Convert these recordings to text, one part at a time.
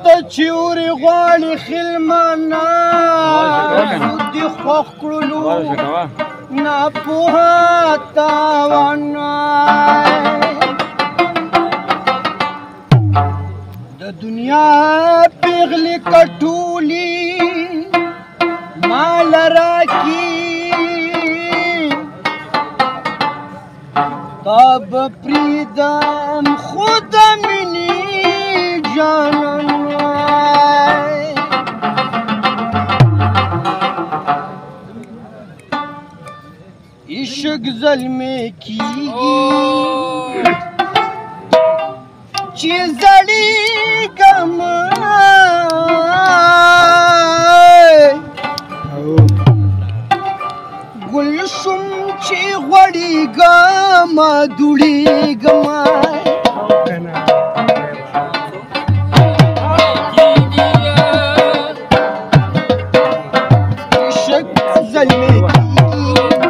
ته چورې غواړي خلمانه دې خوښ کړلو ناپوهه تاوانه د دنیا پیغلې کټولي مال راکي تاب پریدم خود منی جانان عشق ظلمه کیږي چې زړیږم ګل شم چې غوړېږم دوړېږم عشق ظلمه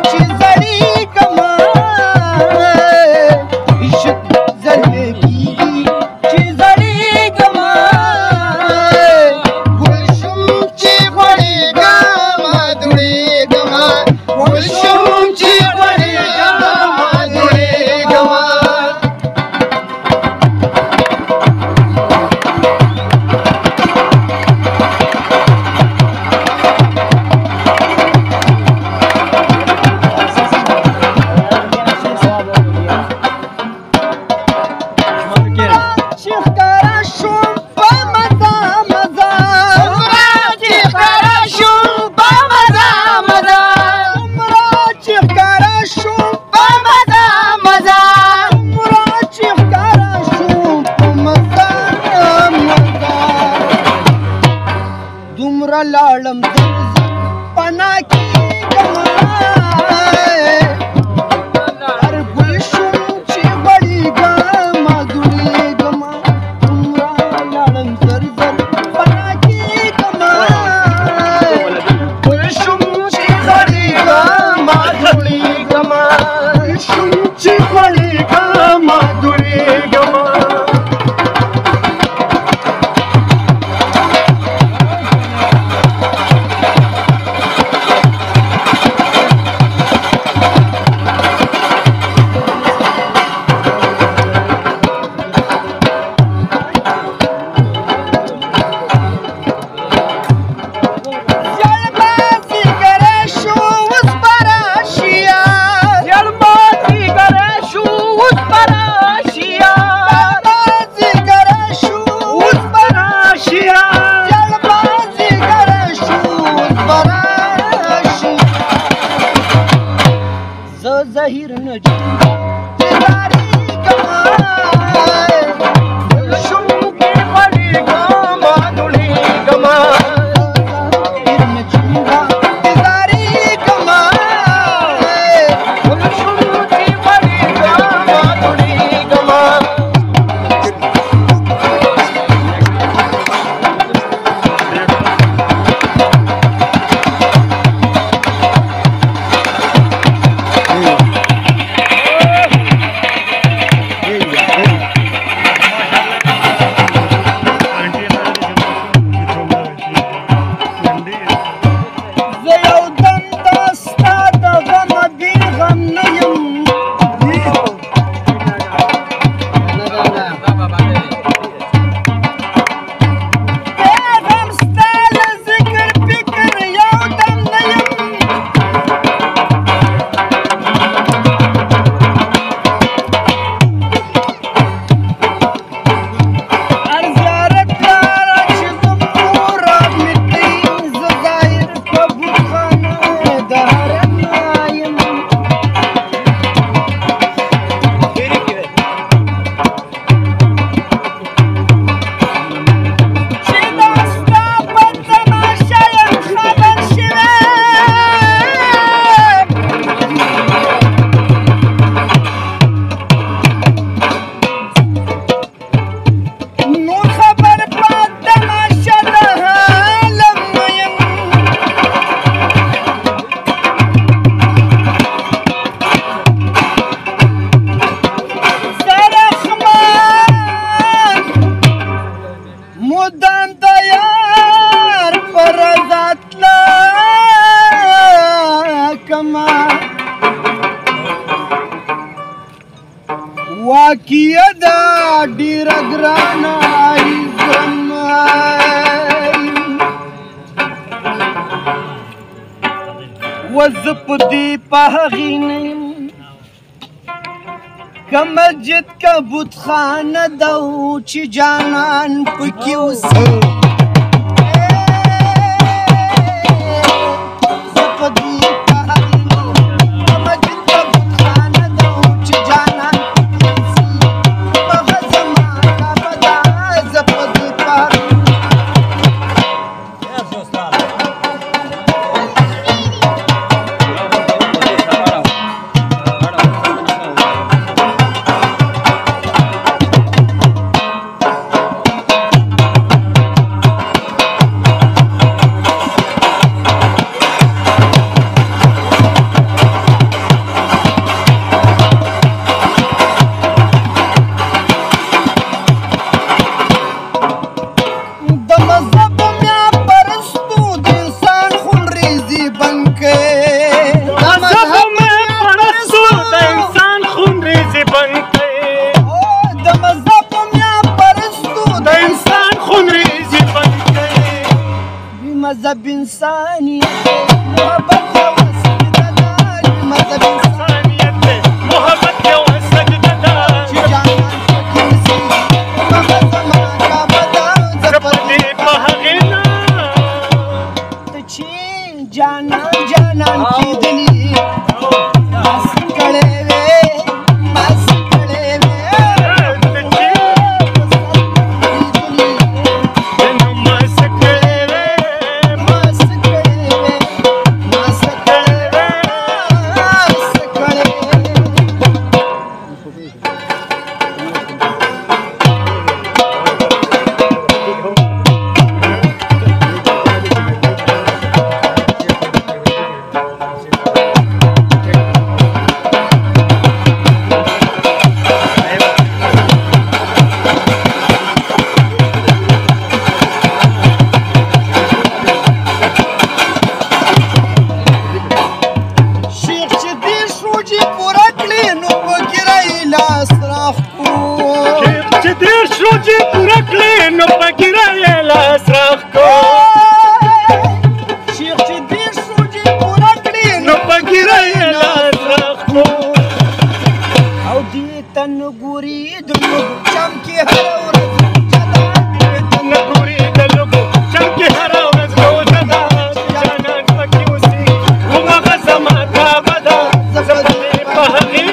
چې زړیږم عشق ظلمه لاړم پنا کېږم هر ګل شم چې غوړېږم دوړېږم دومره لاړم زر زر پنا کېږم ګل شم چې غوړېږم دوړېږم ګل شم چې غوړېږم دوړېږم دا ډېره ګرانه وزه په دې په هغې نه یم که مسجد که بتخانه ده چې جانان پکې اوسي زه په دې په هغې نه یم که مسجد که بتخانه ده چې جانان پکې اوسي هغه زما کعبه ده زه په دې په هغې مذهب انسانیت محبت یو سجده ده مذهب انسانیت محبت یو سجده ده چې جانان پکې اوسي هغه زما کعبه ده زه په دې په هغې نه ته چې جانان جانان کېدلي مست کړی وې مست کړی وې چې پوره کړې نو په ګیره یې لاس راښکو شیخ چې دېر شو چې پوره کړې نو په ګیره یې لاس راښکو او دې ته نه ګوري د لوګو چم کې هره ورځ دې ته نه ګوري د لوګو چم کې هره ورځ روژه ده جانان پکې اوسي هماغه زما کعبه ده زه په دې په هغې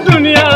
دنیا